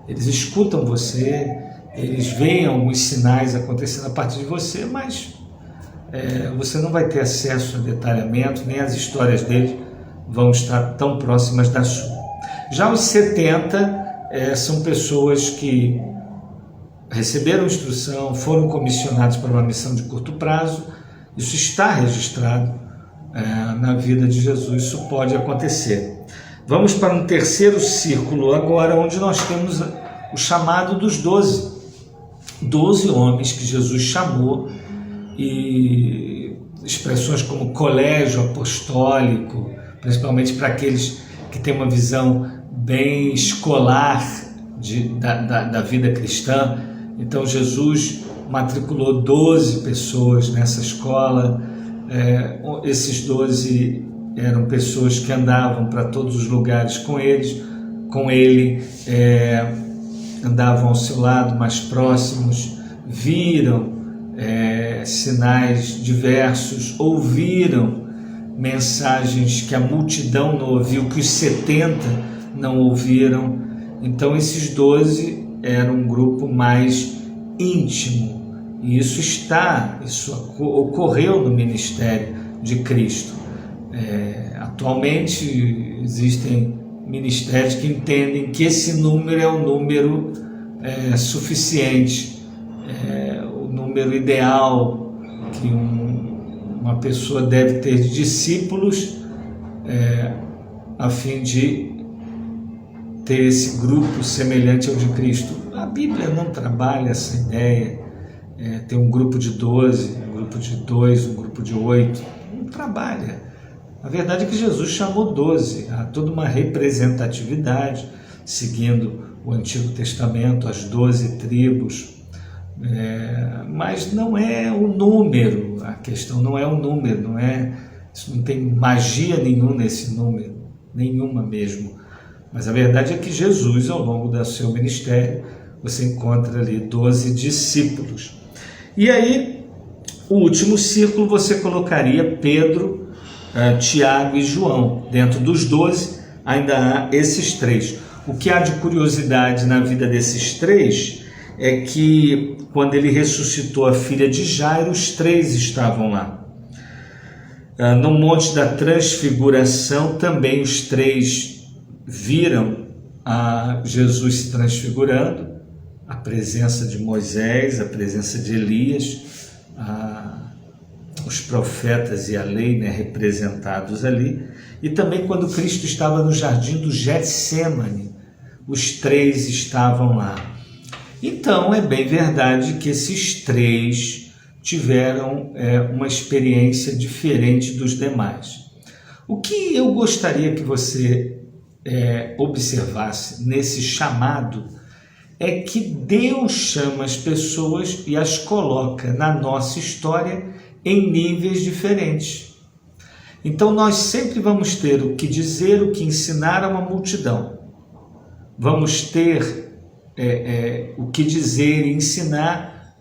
eles escutam você, eles veem alguns sinais acontecendo a partir de você, mas você não vai ter acesso a detalhamento, nem as histórias deles vão estar tão próximas da sua. Já os 70 são pessoas que receberam instrução, foram comissionados para uma missão de curto prazo. Isso está registrado na vida de Jesus, isso pode acontecer. Vamos para um terceiro círculo agora, onde nós temos o chamado dos 12. 12 homens que Jesus chamou, e expressões como colégio apostólico, principalmente para aqueles que têm uma visão bem escolar da vida cristã. Então Jesus matriculou 12 pessoas nessa escola. Esses 12 eram pessoas que andavam para todos os lugares com ele, andavam ao seu lado, mais próximos, viram sinais diversos, ouviram mensagens que a multidão não ouviu, que os 70 não ouviram. Então esses 12 eram um grupo mais íntimo, e isso ocorreu no ministério de Cristo. Atualmente existem ministérios que entendem que esse número é o número suficiente, o número ideal que uma pessoa deve ter de discípulos, a fim de ter esse grupo semelhante ao de Cristo. A Bíblia não trabalha essa ideia, ter um grupo de 12, um grupo de 2, um grupo de 8, não trabalha. A verdade é que Jesus chamou 12, há toda uma representatividade, seguindo o Antigo Testamento, as 12 tribos, mas não é o número, a questão não é o número, isso não tem magia nenhuma nesse número, nenhuma mesmo. Mas a verdade é que Jesus, ao longo do seu ministério, você encontra ali 12 discípulos. E aí, o último círculo você colocaria Pedro, Tiago e João. Dentro dos 12 ainda há esses 3. O que há de curiosidade na vida desses 3 é que quando ele ressuscitou a filha de Jairo, os 3 estavam lá. No Monte da Transfiguração também os 3 viram a Jesus se transfigurando, a presença de Moisés, a presença de Elias, os profetas e a lei, representados ali. E também quando Cristo estava no jardim do Getsêmani, os 3 estavam lá. Então é bem verdade que esses 3 tiveram uma experiência diferente dos demais. O que eu gostaria que você observasse nesse chamado é que Deus chama as pessoas e as coloca na nossa história em níveis diferentes. Então nós sempre vamos ter o que dizer, o que ensinar a uma multidão. Vamos ter o que dizer e ensinar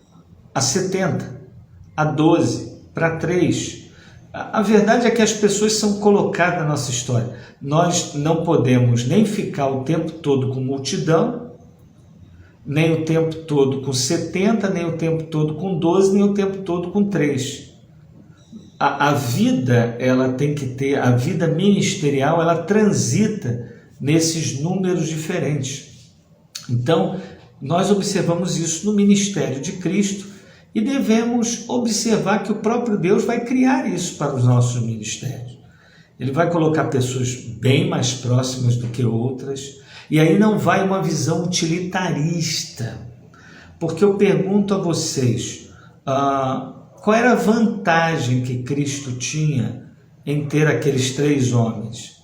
a 70, a 12, para 3. A verdade é que as pessoas são colocadas na nossa história. Nós não podemos nem ficar o tempo todo com multidão, nem o tempo todo com 70, nem o tempo todo com 12, nem o tempo todo com 3. A vida, ela tem que ter, a vida ministerial, ela transita nesses números diferentes. Então, nós observamos isso no ministério de Cristo e devemos observar que o próprio Deus vai criar isso para os nossos ministérios. Ele vai colocar pessoas bem mais próximas do que outras, e aí não vai uma visão utilitarista, porque eu pergunto a vocês, qual era a vantagem que Cristo tinha em ter aqueles 3 homens?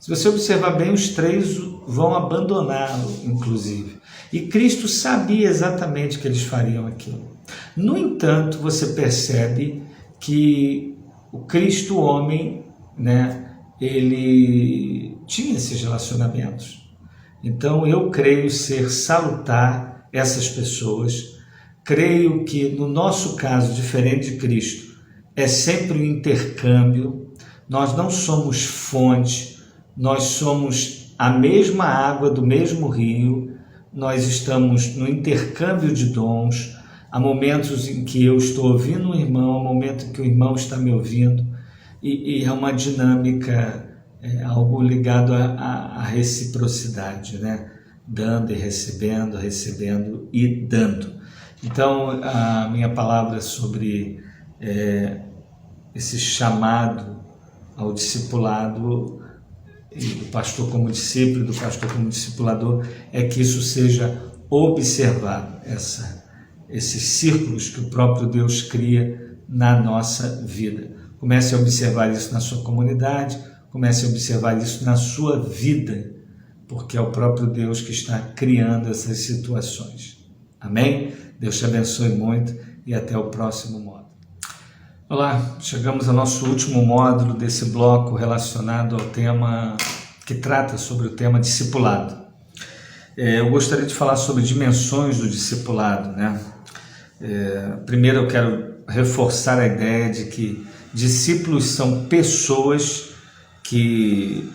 Se você observar bem, os 3 vão abandoná-lo, inclusive. E Cristo sabia exatamente que eles fariam aquilo. No entanto, você percebe que o Cristo homem, ele tinha esses relacionamentos. Então, eu creio ser salutar essas pessoas. Creio que, no nosso caso, diferente de Cristo, é sempre um intercâmbio. Nós não somos fonte, nós somos a mesma água do mesmo rio, nós estamos no intercâmbio de dons. Há momentos em que eu estou ouvindo um irmão, há momentos em que o irmão está me ouvindo, e é uma dinâmica, algo ligado à reciprocidade, dando e recebendo, recebendo e dando. Então, a minha palavra sobre esse chamado ao discipulado, e do pastor como discípulo, do pastor como discipulador, é que isso seja observado, esses círculos que o próprio Deus cria na nossa vida. Comece a observar isso na sua comunidade, comece a observar isso na sua vida, porque é o próprio Deus que está criando essas situações. Amém? Deus te abençoe muito e até o próximo módulo. Olá, chegamos ao nosso último módulo desse bloco relacionado ao tema que trata sobre o tema discipulado. Eu gostaria de falar sobre dimensões do discipulado, Primeiro eu quero reforçar a ideia de que discípulos são pessoas que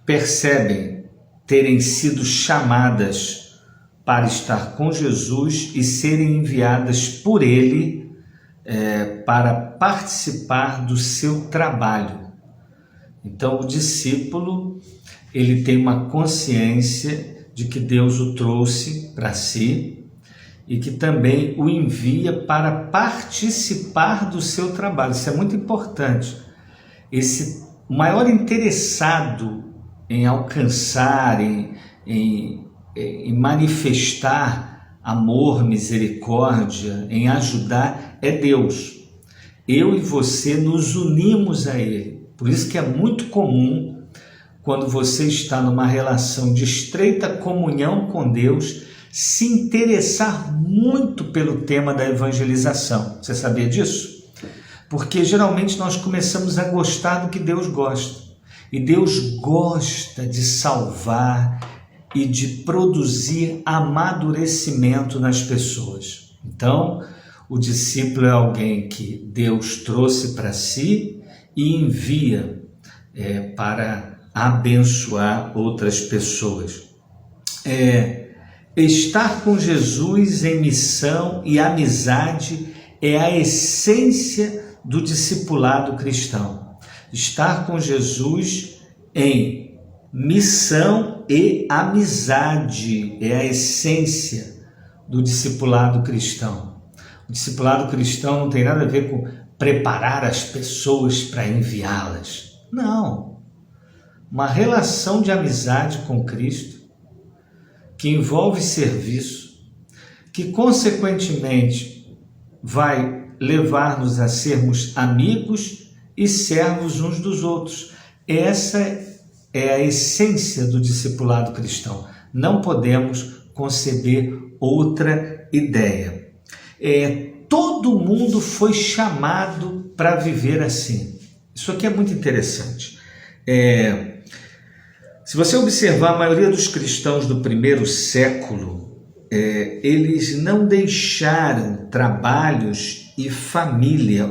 percebem terem sido chamadas para estar com Jesus e serem enviadas por Ele para participar do seu trabalho. Então, o discípulo, ele tem uma consciência de que Deus o trouxe para si e que também o envia para participar do seu trabalho. Isso é muito importante. Esse maior interessado em alcançar, em manifestar amor, misericórdia, em ajudar, é Deus. eu e você nos unimos a Ele. Por isso que é muito comum, quando você está numa relação de estreita comunhão com Deus, se interessar muito pelo tema da evangelização. Você sabia disso? Porque geralmente nós começamos a gostar do que Deus gosta. E Deus gosta de salvar e de produzir amadurecimento nas pessoas. Então, o discípulo é alguém que Deus trouxe para si e envia para abençoar outras pessoas. Estar com Jesus em missão e amizade é a essência do discipulado cristão. Estar com Jesus em missão e amizade é a essência do discipulado cristão. O discipulado cristão não tem nada a ver com preparar as pessoas para enviá-las. Não. Uma relação de amizade com Cristo que envolve serviço, que consequentemente vai levar-nos a sermos amigos e servos uns dos outros. Essa é a essência do discipulado cristão. Não podemos conceber outra ideia. Todo mundo foi chamado para viver assim. Isso aqui é muito interessante. Se você observar a maioria dos cristãos do primeiro século, eles não deixaram trabalhos e família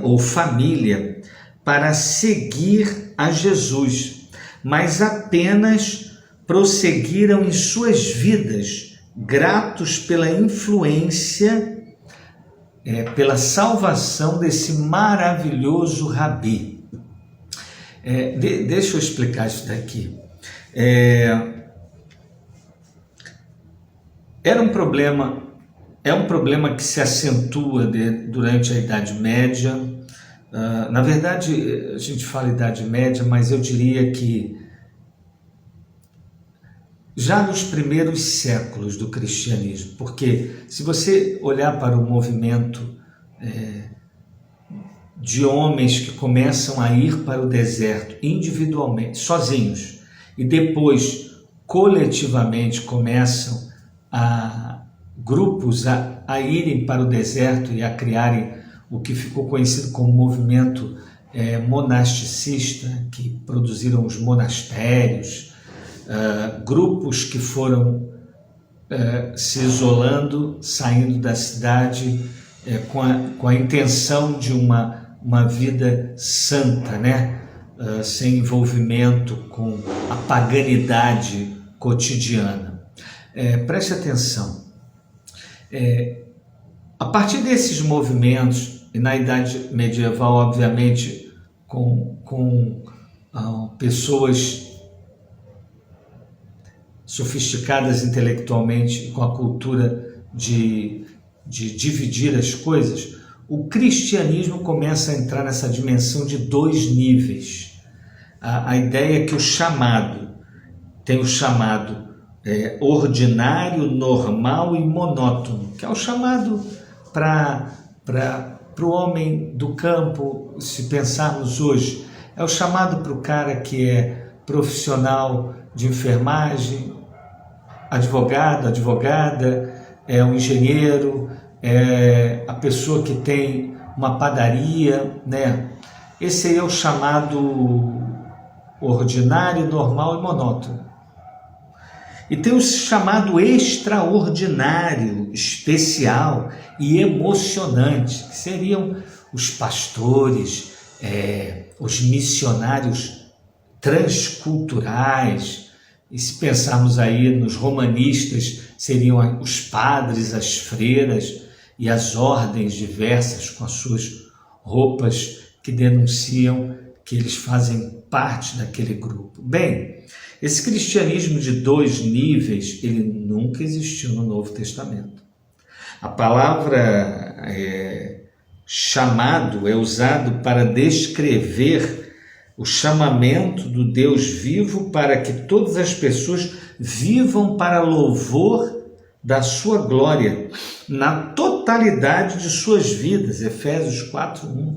para seguir a Jesus, mas apenas prosseguiram em suas vidas, gratos pela influência, pela salvação desse maravilhoso Rabi. Deixa eu explicar isso daqui. É um problema que se acentua durante a Idade Média. Na verdade, a gente fala Idade Média, mas eu diria que já nos primeiros séculos do cristianismo, porque se você olhar para o movimento de homens que começam a ir para o deserto individualmente, sozinhos, e depois coletivamente começam grupos a irem para o deserto e a criarem o que ficou conhecido como movimento monasticista, que produziram os monastérios, grupos que foram se isolando, saindo da cidade com a intenção de uma vida santa, né? Sem envolvimento com a paganidade cotidiana. Preste atenção. A partir desses movimentos, e na Idade Medieval, obviamente, com pessoas sofisticadas intelectualmente e com a cultura de dividir as coisas, o cristianismo começa a entrar nessa dimensão de 2 níveis. A ideia é que tem o chamado ordinário, normal e monótono, que é o chamado para o homem do campo, se pensarmos hoje, é o chamado para o cara que é profissional de enfermagem, advogado, advogada, é um engenheiro, é a pessoa que tem uma padaria, né? Esse aí é o chamado ordinário, normal e monótono. E tem o chamado extraordinário, especial e emocionante, que seriam os pastores, os missionários transculturais. E se pensarmos aí nos romanistas, seriam os padres, as freiras e as ordens diversas com as suas roupas que denunciam que eles fazem parte daquele grupo. Bem, esse cristianismo de 2 níveis, ele nunca existiu no Novo Testamento. A palavra chamado é usado para descrever o chamamento do Deus vivo para que todas as pessoas vivam para louvor da sua glória na totalidade de suas vidas. Efésios 4:1.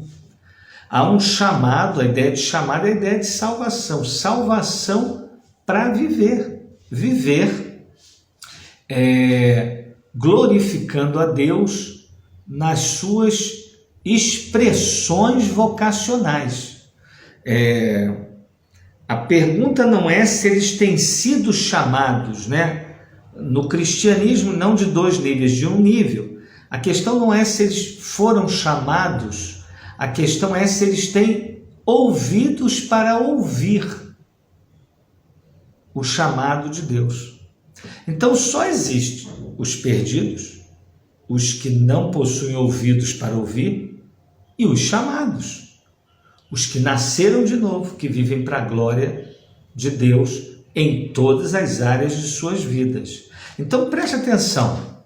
Há um chamado, a ideia de chamado é a ideia de salvação. Salvação para viver. Viver glorificando a Deus nas suas expressões vocacionais. A pergunta não é se eles têm sido chamados, né? No cristianismo, não de 2 níveis, de um nível. A questão não é se eles foram chamados, a questão é se eles têm ouvidos para ouvir o chamado de Deus. Então só existem os perdidos, os que não possuem ouvidos para ouvir, e os chamados, os que nasceram de novo, que vivem para a glória de Deus em todas as áreas de suas vidas. Então preste atenção,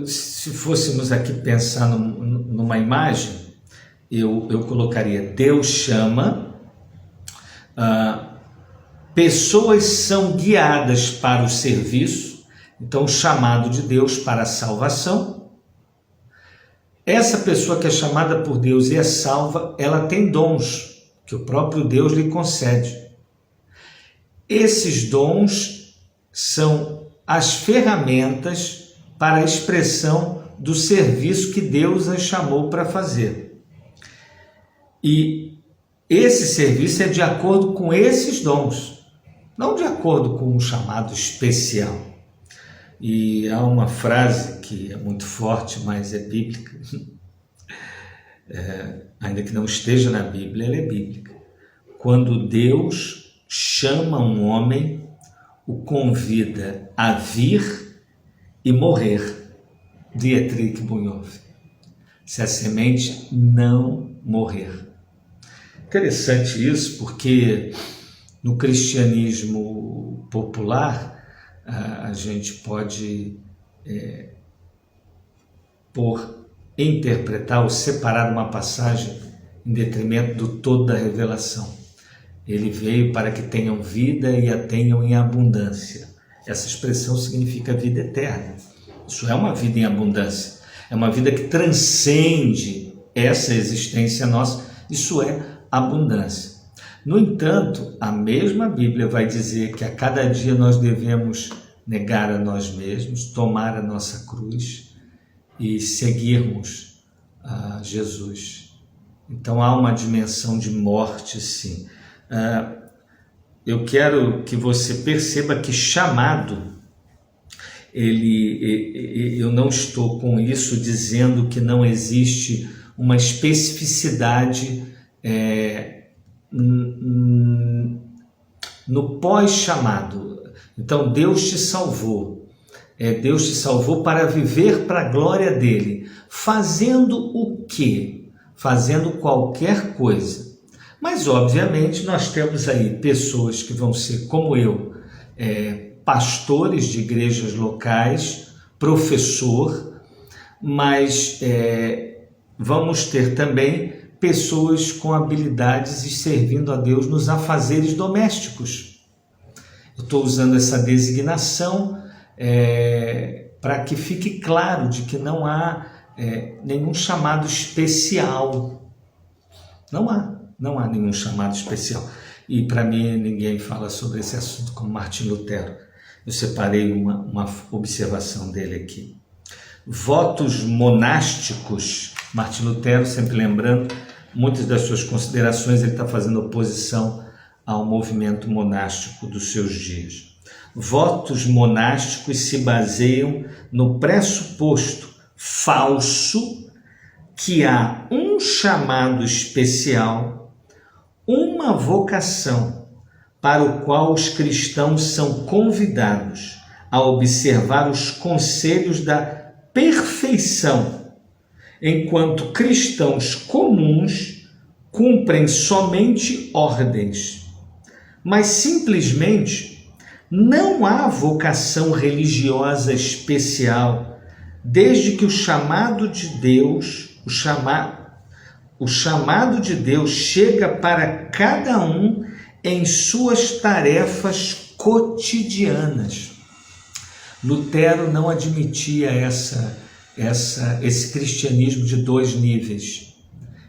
se fôssemos aqui pensar numa imagem, eu colocaria: Deus chama, pessoas são guiadas para o serviço, então o chamado de Deus para a salvação. Essa pessoa que é chamada por Deus e é salva, ela tem dons que o próprio Deus lhe concede. Esses dons são as ferramentas para a expressão do serviço que Deus as chamou para fazer. E esse serviço é de acordo com esses dons, não de acordo com um chamado especial. E há uma frase que é muito forte, mas é bíblica, ainda que não esteja na Bíblia, ela é bíblica. Quando Deus chama um homem, o convida a vir e morrer. Dietrich Bonhoeffer. Se a semente não morrer. Interessante isso, porque no cristianismo popular a gente pode interpretar ou separar uma passagem em detrimento do todo da revelação. Ele veio para que tenham vida e a tenham em abundância. Essa expressão significa vida eterna. Isso é uma vida em abundância. É uma vida que transcende essa existência nossa. Isso é abundância. No entanto, a mesma Bíblia vai dizer que a cada dia nós devemos negar a nós mesmos, tomar a nossa cruz e seguirmos a Jesus. Então há uma dimensão de morte, sim. Eu quero que você perceba que chamado, eu não estou com isso dizendo que não existe uma especificidade no pós-chamado. Então Deus te salvou. Deus te salvou para viver para a glória dele. Fazendo o quê? Fazendo qualquer coisa. Mas obviamente nós temos aí pessoas que vão ser como eu, pastores de igrejas locais, professor, mas vamos ter também pessoas com habilidades e servindo a Deus nos afazeres domésticos. Eu estou usando essa designação para que fique claro de que não há nenhum chamado especial. Não há nenhum chamado especial. E para mim ninguém fala sobre esse assunto como Martim Lutero. Eu separei uma observação dele aqui. Votos monásticos. Martim Lutero, sempre lembrando, muitas das suas considerações ele está fazendo oposição ao movimento monástico dos seus dias. Votos monásticos se baseiam no pressuposto falso que há um chamado especial, uma vocação para o qual os cristãos são convidados a observar os conselhos da perfeição, enquanto cristãos comuns cumprem somente ordens. Mas simplesmente não há vocação religiosa especial, desde que o chamado de Deus, o chamado de Deus chega para cada um em suas tarefas cotidianas. Lutero não admitia essa esse cristianismo de dois níveis.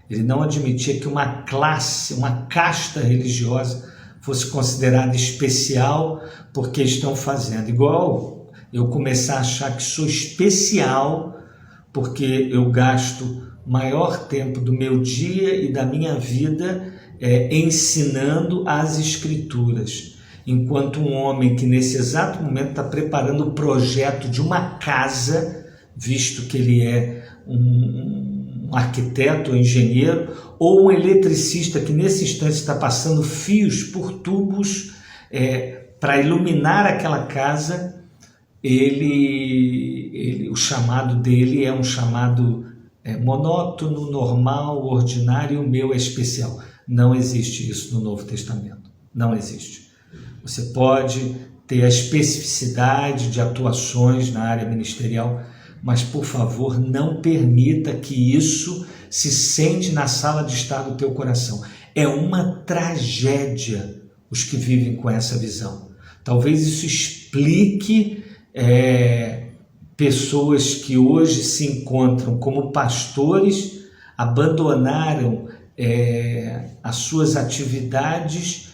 Ele não admitia que uma classe, uma casta religiosa fosse considerada especial porque estão fazendo. Igual eu começar a achar que sou especial porque eu gasto maior tempo do meu dia e da minha vida ensinando as Escrituras, enquanto um homem que nesse exato momento está preparando o projeto de uma casa, visto que ele é um arquiteto ou engenheiro, ou um eletricista que nesse instante está passando fios por tubos para iluminar aquela casa, o chamado dele é um chamado monótono, normal, ordinário, o meu é especial. Não existe isso no Novo Testamento, não existe. Você pode ter a especificidade de atuações na área ministerial, mas, por favor, não permita que isso se sente na sala de estar do teu coração. É uma tragédia os que vivem com essa visão. Talvez isso explique pessoas que hoje se encontram como pastores, abandonaram as suas atividades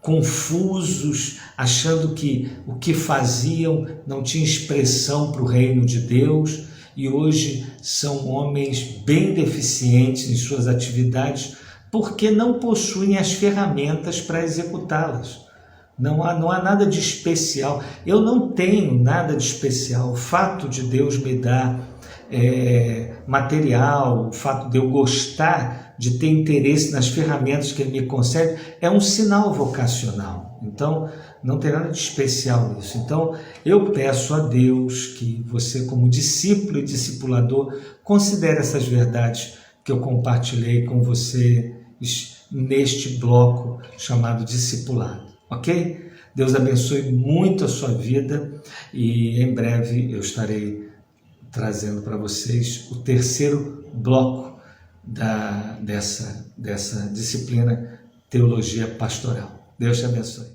confusos, achando que o que faziam não tinha expressão para o reino de Deus, e hoje são homens bem deficientes em suas atividades porque não possuem as ferramentas para executá-las. Não há nada de especial. Eu não tenho nada de especial. O fato de Deus me dar material, o fato de eu gostar, de ter interesse nas ferramentas que Ele me concede, é um sinal vocacional. Então, não tem nada de especial nisso. Então, eu peço a Deus que você, como discípulo e discipulador, considere essas verdades que eu compartilhei com você neste bloco chamado Discipulado. Ok? Deus abençoe muito a sua vida e em breve eu estarei trazendo para vocês o terceiro bloco dessa disciplina Teologia Pastoral. Deus te abençoe.